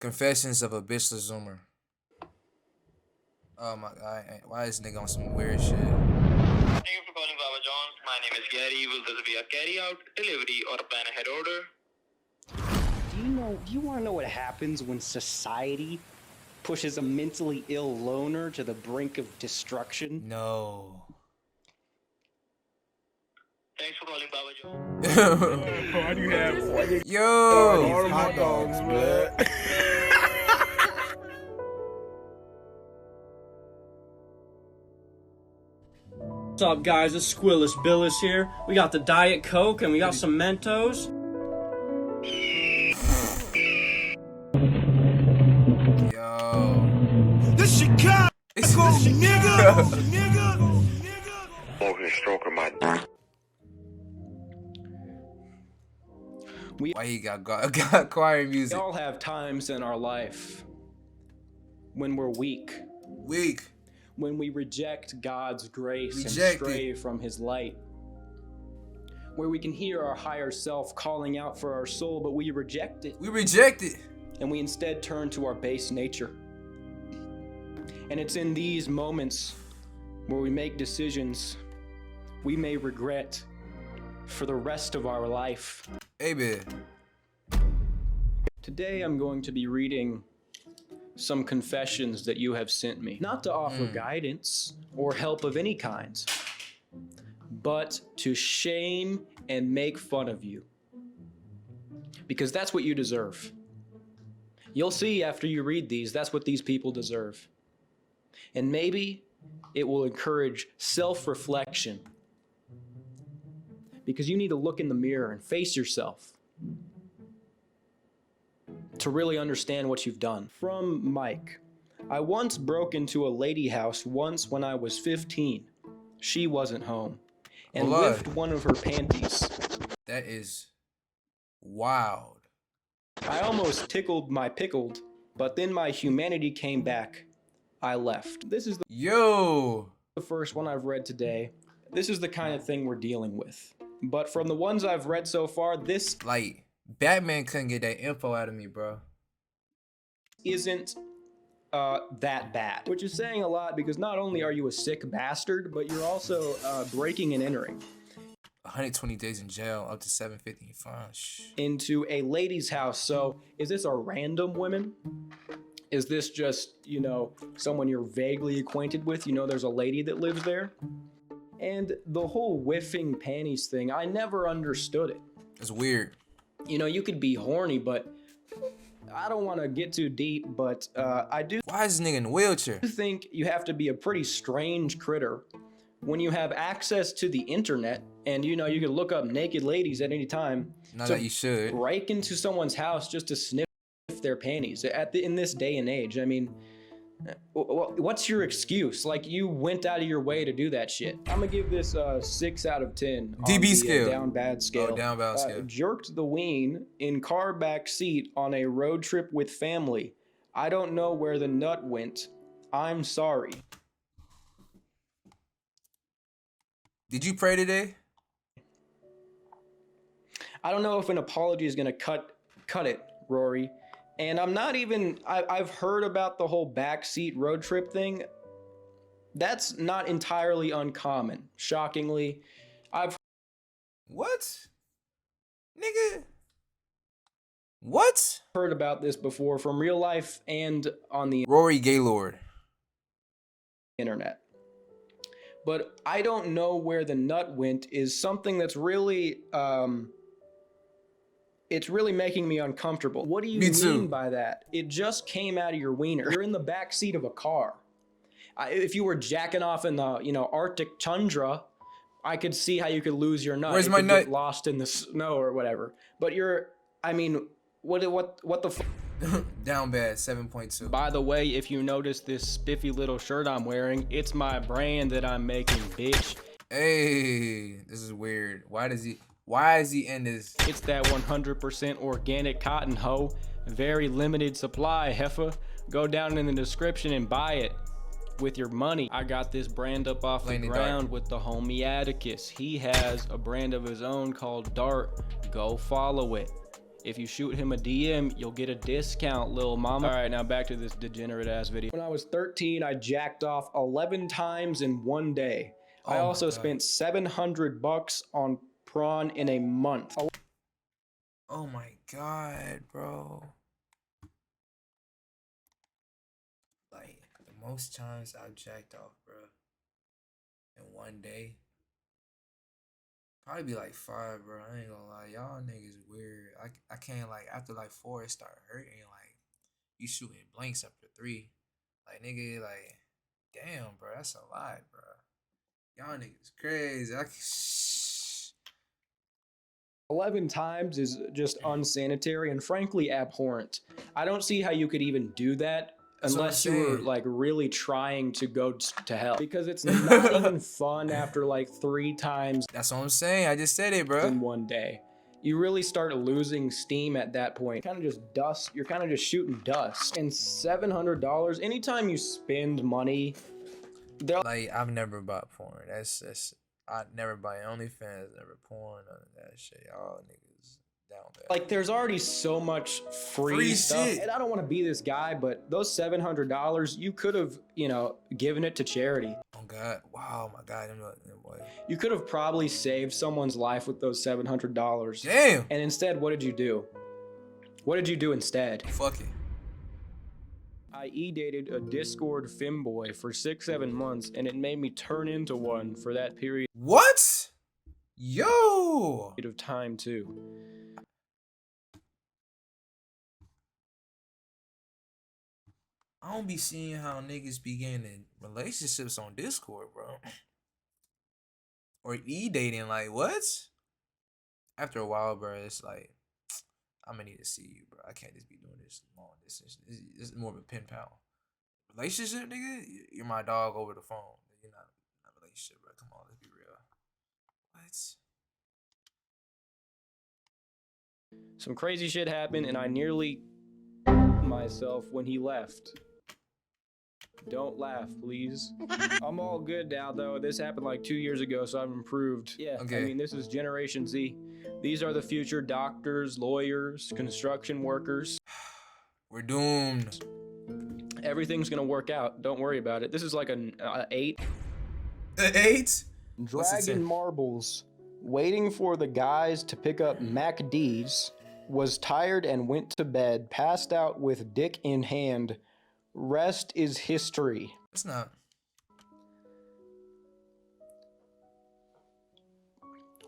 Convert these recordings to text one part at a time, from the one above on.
Confessions of a Btchless Zoomer. Oh my god, why is this nigga on some weird shit? Thank you for calling Baba John's. My name is Gary. Will this be a carry out, delivery, or a plan ahead order? Do you want to know what happens when society pushes a mentally ill loner to the brink of destruction? No. Thanks for calling Baba John's. Why do you have Yo! hot dogs, blood? What's up, guys? It's Squillless Billis here. We got the Diet Coke and we got some Mentos. Yo. This shit cut! nigga! Smoking stroke of my dick. Why he got choir We music? all have times in our life when we're weak, Weak. when we reject God's grace and Reject stray from His light, where we can hear our higher self calling out for our soul, but we reject it, We reject it. and we instead turn to our base nature. And it's in these moments where we make decisions we may regret for the rest of our life. Hey, man. Today I'm going to be reading some confessions that you have sent me. Not to offer guidance or help of any kind, but to shame and make fun of you. Because that's what you deserve. You'll see after you read these, that's what these people deserve. And maybe it will encourage self-reflection. Because you need to look in the mirror and face yourself to really understand what you've done. From Mike. I once broke into a lady house once when I was 15. She wasn't home. And Hold on. whiffed one of her panties. That is wild. I almost tickled my pickled, but then my humanity came back. I left. This is Yo. the first one I've read today. This is the kind of thing we're dealing with. But from the ones I've read so far, this Like, Batman couldn't get that info out of me, bro. isn't that bad. Which is saying a lot because not only are you a sick bastard, but you're also breaking and entering 120 days in jail, up to 750 fine. into a lady's house. So is this a random woman? Is this just, someone you're vaguely acquainted with? There's a lady that lives there? And the whole whiffing panties thing, I never understood it. It's weird. You could be horny, but I don't want to get too deep, but I do Why is this nigga in a wheelchair? think you have to be a pretty strange critter when you have access to the internet and you can look up naked ladies at any time Not to that you should. break into someone's house just to sniff their panties in this day and age. I mean, what's your excuse? Like, you went out of your way to do that shit. I'm gonna give this 6 out of 10 on DB the, scale. down bad scale. Oh, down bad scale. Jerked the ween in car back seat on a road trip with family. I don't know where the nut went. I'm sorry. Did you pray today? I don't know if an apology is gonna cut it, Rory. And I'm not even, I've heard about the whole backseat road trip thing. That's not entirely uncommon. Shockingly, I've What? Nigga? What? heard about this before from real life and on the Rory Gaylord. internet. But I don't know where the nut went is something that's really, it's really making me uncomfortable. What do you Me too. mean by that? It just came out of your wiener. You're in the back seat of a car. If you were jacking off in the Arctic tundra, I could see how you could lose your nut. Where's It my could nut? get lost in the snow or whatever. But what the Down bad, 7.2. By the way, if you notice this spiffy little shirt I'm wearing, it's my brand that I'm making, bitch. Hey, this is weird. Why is he in this? It's that 100% organic cotton, hoe. Very limited supply, heifer. Go down in the description and buy it with your money. I got this brand up off the Plain and ground dark. with the homie Atticus. He has a brand of his own called Dart. Go follow it. If you shoot him a DM, you'll get a discount, lil mama. All right, now back to this degenerate ass video. When I was 13, I jacked off 11 times in one day. I also spent $700 on prawn in a month. Oh my god, bro. Like, the most times I've jacked off, bro, in one day, probably be like 5, bro. I ain't gonna lie. Y'all niggas weird. I can't, like, after like 4, it start hurting. Like, you shooting blanks after 3. Like, nigga, like, damn, bro, that's a lot, bro. Y'all niggas crazy. 11 times is just unsanitary and frankly abhorrent. I don't see how you could even do that unless you were like really trying to go to hell, because it's not even fun after like 3 times. That's what I'm saying. I just said it, bro. In one day. You really start losing steam at that point. Kind of just dust. You're kind of just shooting dust. And $700, anytime you spend money, like, I've never bought porn. That's I never buy OnlyFans, never porn, none of that shit. Y'all niggas down there. Like, there's already so much free stuff. Shit. And I don't want to be this guy, but those $700, you could have, you know, given it to charity. Oh God! Wow, my God! Boy. You could have probably saved someone's life with those $700. Damn. And instead, what did you do? What did you do instead? Fuck it. I dated a Discord femboy for 6-7 months, and it made me turn into one for that period. What? Yo! Of time too. I don't be seeing how niggas be getting in relationships on Discord, bro. Or dating, like, what? After a while, bro, it's like, I'm gonna need to see you, bro. I can't just be doing this long distance. This is more of a pen pal. Relationship, nigga? You're my dog over the phone. You're not a relationship, bro. Come on, let's be real. What? Some crazy shit happened, and I nearly myself when he left. Don't laugh, please. I'm all good now, though. This happened like 2 years ago, so I've improved. Yeah, okay. I mean, this is Generation Z. These are the future doctors, lawyers, construction workers. We're doomed. Everything's gonna work out. Don't worry about it. This is like an 8. An 8? Dragon marbles. Waiting for the guys to pick up MacD's. Was tired and went to bed. Passed out with dick in hand. Rest is history. It's not.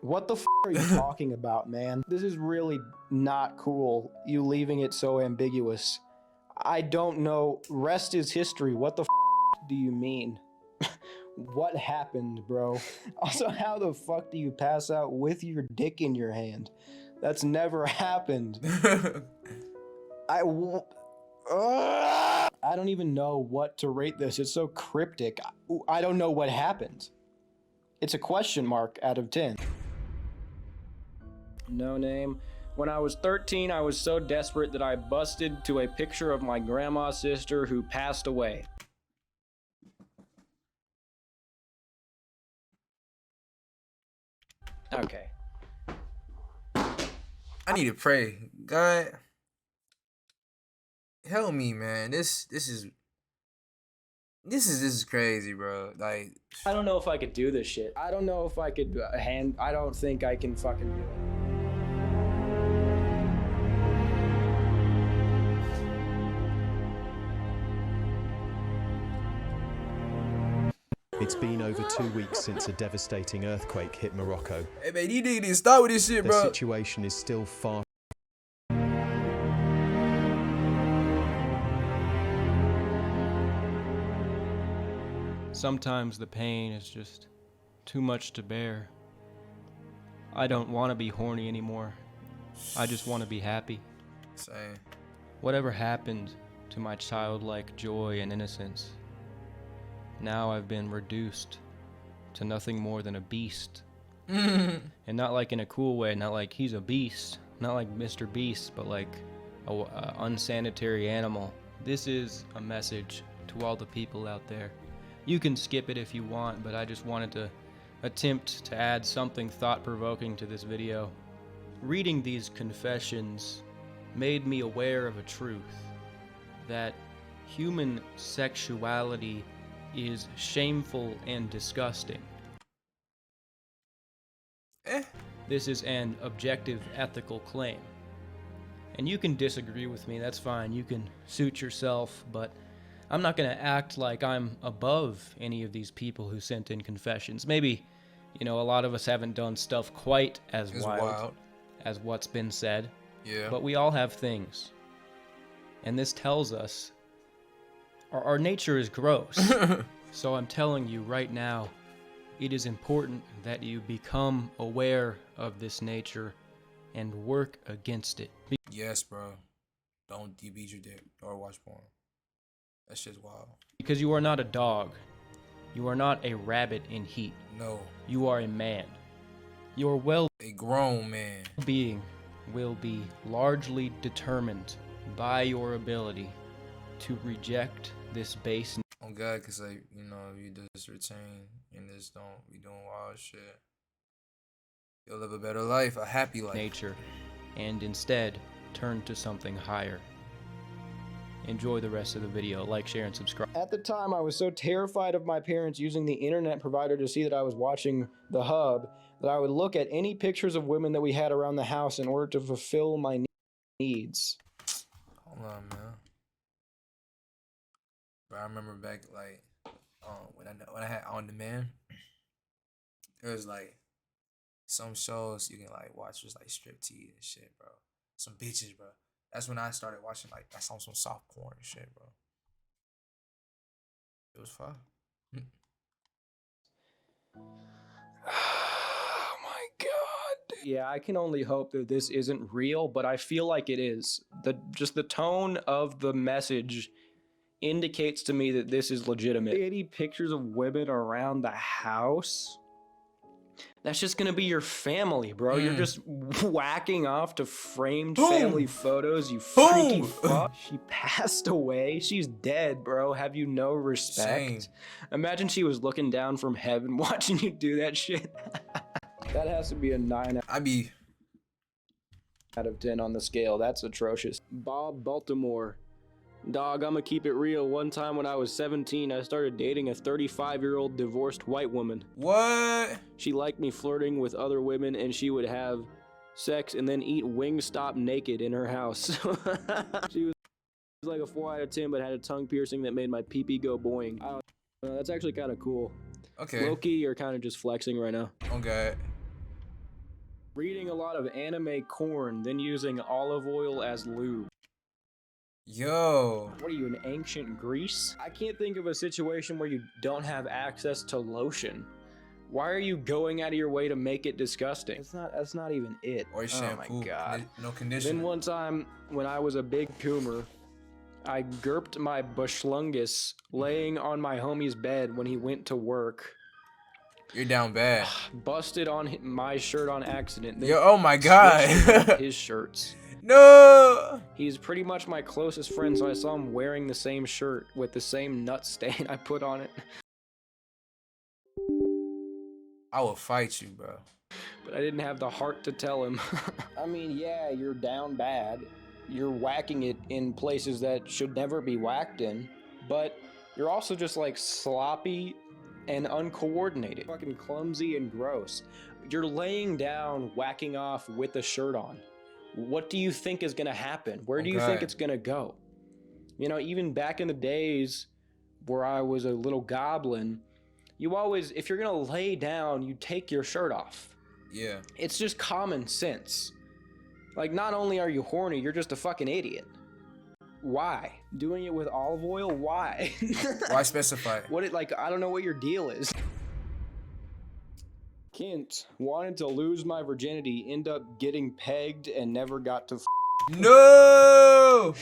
What the f are you talking about, man? This is really not cool, you leaving it so ambiguous. I don't know. Rest is history. What the f do you mean? What happened, bro? Also, how the fuck do you pass out with your dick in your hand? That's never happened. I don't even know what to rate this. It's so cryptic. I don't know what happened. It's a question mark out of 10. No name. When I was 13, I was so desperate that I busted to a picture of my grandma's sister who passed away. Okay. I need to pray. God, help me, man. This is crazy, bro. Like, I don't know if I could do this shit. I don't know if I could I don't think I can fucking do it. It's been over 2 weeks since a devastating earthquake hit Morocco. Hey man, you need to start with this shit, bro. The situation is still far. Sometimes the pain is just too much to bear. I don't want to be horny anymore. I just want to be happy. Same. Whatever happened to my childlike joy and innocence? Now I've been reduced to nothing more than a beast. And not like in a cool way, not like he's a beast, not like Mr. Beast, but like a unsanitary animal. This is a message to all the people out there. You can skip it if you want, but I just wanted to attempt to add something thought-provoking to this video. Reading these confessions made me aware of a truth, that human sexuality is shameful and disgusting. This is an objective ethical claim. And you can disagree with me, that's fine. You can suit yourself, but I'm not going to act like I'm above any of these people who sent in confessions. Maybe, you know, a lot of us haven't done stuff quite as wild as what's been said. Yeah. But we all have things. And this tells us our nature is gross. So I'm telling you right now, it is important that you become aware of this nature and work against it. Yes, bro. Don't DB your dick or watch porn. That shit's wild. Because you are not a dog. You are not a rabbit in heat. No. You are a man. Your a grown man. Well-being will be largely determined by your ability to reject this base. Oh God, cause like, you know, you just retain and just don't be doing wild shit. You'll live a better life, a happy life. Nature, and instead turn to something higher. Enjoy the rest of the video. Like, share, and subscribe. At the time, I was so terrified of my parents using the internet provider to see that I was watching the hub that I would look at any pictures of women that we had around the house in order to fulfill my needs. Hold on, man. But I remember back, like, when I had On Demand, there was like some shows you can like watch, just like striptease and shit, bro. Some bitches, bro. That's when I started watching like some soft porn and shit, bro. It was fun. Oh my God. Yeah, I can only hope that this isn't real, but I feel like it is. Just the tone of the message indicates to me that this is legitimate. 80 pictures of women around the house? That's just gonna be your family, bro. You're just whacking off to framed family photos, you freaky fuck. She passed away. She's dead, bro. Have you no respect? Same. Imagine she was looking down from heaven watching you do that shit. That has to be a 9 out of 10 on the scale. That's atrocious. Bob Baltimore. Dog, I'ma keep it real. One time when I was 17, I started dating a 35-year-old divorced white woman. What? She liked me flirting with other women, and she would have sex and then eat Wingstop naked in her house. She was like a 4 out of 10, but had a tongue piercing that made my pee-pee go boing. I don't know, that's actually kind of cool. Okay. Loki, you're kind of just flexing right now. Okay. Reading a lot of anime corn, then using olive oil as lube. Yo. What are you, in ancient Greece? I can't think of a situation where you don't have access to lotion. Why are you going out of your way to make it disgusting? That's not even it. Or shampoo. Oh my God. No conditioner. Then one time, when I was a big coomer, I gerped my Btchless laying on my homie's bed when he went to work. You're down bad. Busted on my shirt on accident. Then Yo, oh my God. his shirts. No. He's pretty much my closest friend, so I saw him wearing the same shirt with the same nut stain I put on it. I will fight you, bro. But I didn't have the heart to tell him. I mean, yeah, you're down bad. You're whacking it in places that should never be whacked in. But you're also just like sloppy and uncoordinated. Fucking clumsy and gross. You're laying down, whacking off with the shirt on. What do you think is gonna happen? Where do you think it's gonna go? You know, even back in the days where I was a little goblin, you always, if you're gonna lay down, you take your shirt off. Yeah. It's just common sense. Like, not only are you horny, you're just a fucking idiot. Why? Doing it with olive oil? Why? Why specify? I don't know what your deal is. Kent wanted to lose my virginity, end up getting pegged and never got to No!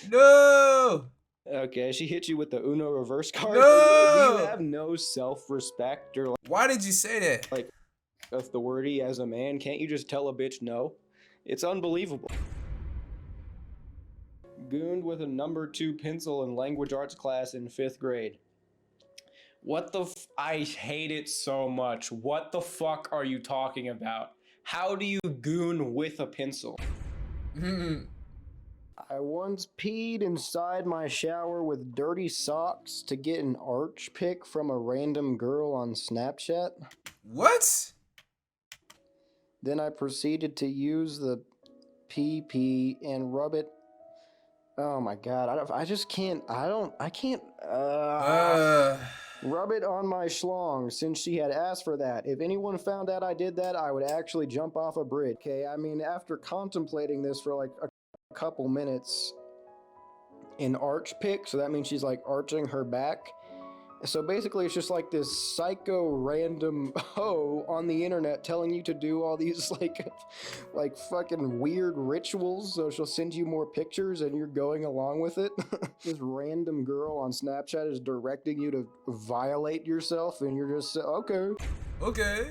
No! Okay, she hit you with the Uno reverse card. No! Do you have no self-respect or Why did you say that? authority as a man? Can't you just tell a bitch no? It's unbelievable. Gooned with a number 2 pencil in language arts class in 5th grade. What the I hate it so much. What the fuck are you talking about? How do you goon with a pencil? I once peed inside my shower with dirty socks to get an arch pic from a random girl on Snapchat. What? Then I proceeded to use the PP and rub it. Oh my god, I just can't, I can't, rub it on my schlong since she had asked for that. If anyone found out I did that, I would actually jump off a bridge. Okay, I mean, after contemplating this for like a couple minutes, an arch pic, so that means she's like arching her back. So basically it's just like this psycho random hoe on the internet telling you to do all these like fucking weird rituals, so she'll send you more pictures and you're going along with it. This random girl on Snapchat is directing you to violate yourself and you're just okay. Okay.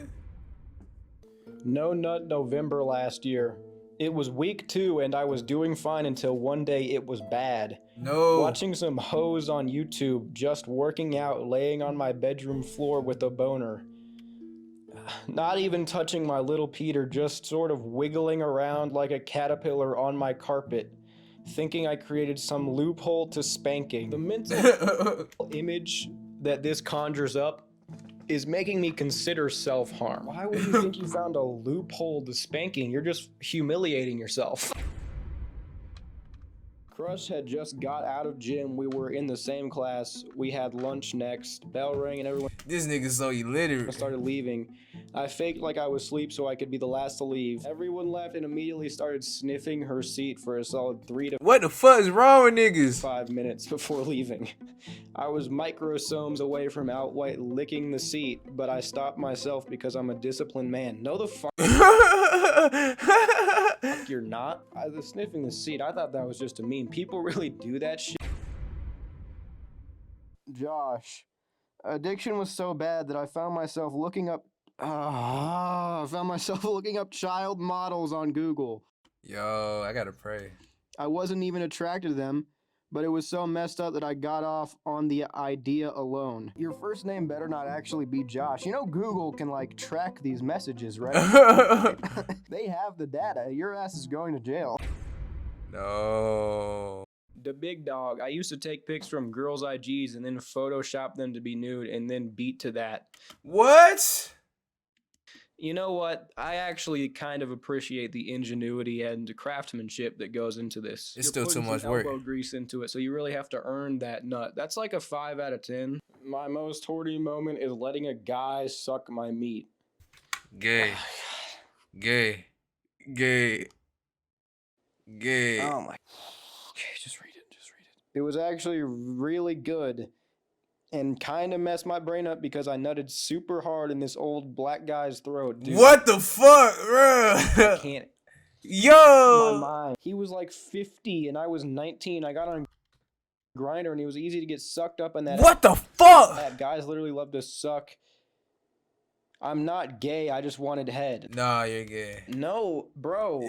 No Nut November last year. It was week 2 and I was doing fine until one day it was bad. No. Watching some hoes on YouTube, just working out, laying on my bedroom floor with a boner. Not even touching my little Peter, just sort of wiggling around like a caterpillar on my carpet, thinking I created some loophole to spanking. The mental image that this conjures up is making me consider self-harm. Why would you think you found a loophole to spanking? You're just humiliating yourself. Crush had just got out of gym. We were in the same class. We had lunch next. Bell rang and everyone This nigga's so illiterate. started leaving. I faked like I was asleep so I could be the last to leave. Everyone left and immediately started sniffing her seat for a solid 3 to What the fuck is wrong with niggas? 5 minutes before leaving. I was microsomes away from outright licking the seat, but I stopped myself because I'm a disciplined man. No the fuck you're not. I was sniffing the seat. I thought that was just a meme. People really do that shit. Josh, addiction was so bad that I found myself looking up child models on Google. Yo, I gotta pray. I wasn't even attracted to them, but it was so messed up that I got off on the idea alone. Your first name better not actually be Josh. You know Google can like track these messages, right? They have the data. Your ass is going to jail. No. The big dog. I used to take pics from girls' IGs and then Photoshop them to be nude and then beat to that. What? You know what? I actually kind of appreciate the ingenuity and craftsmanship that goes into this. It's You're still too putting much some work. elbow grease into it, so you really have to earn that nut. That's like a 5 out of 10. My most horny moment is letting a guy suck my meat. Gay. Gay. Gay. Gay. Oh my. Okay, just read it. Just read it. It was actually really good. And kind of messed my brain up because I nutted super hard in this old black guy's throat, dude. What the fuck, bro? I can't. Yo. My mind. He was like 50 and I was 19. I got on Grinder and it was easy to get sucked up in that. What the fuck? That guys literally love to suck. I'm not gay. I just wanted head. Nah, you're gay. No, bro,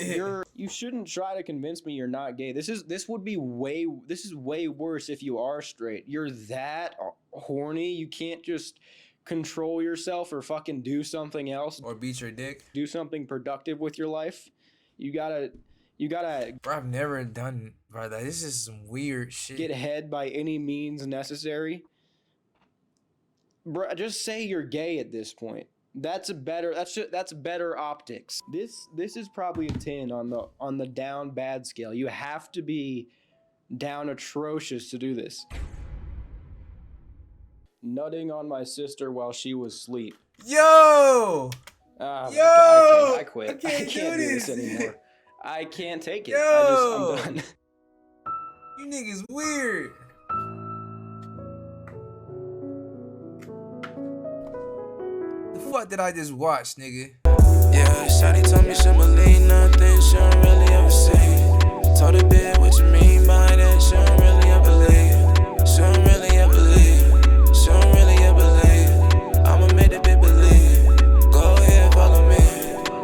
you shouldn't try to convince me you're not gay. This is way worse if you are straight. You're that horny, you can't just control yourself or fucking do something else. Or beat your dick. Do something productive with your life. You gotta Bro, I've never done, bro. This is some weird shit. get head by any means necessary. Bro, just say you're gay at this point. That's better optics. This is probably a 10 on the down bad scale. You have to be down atrocious to do this. Nutting on my sister while she was asleep. Yo! Yo! I quit. I can't do this. this anymore. I can't take it. Yo! I'm done. You niggas weird. The fuck did I just watch, nigga? Yeah, Shawty told me she believe nothing, she don't really ever say. Told her, bitch, what you mean by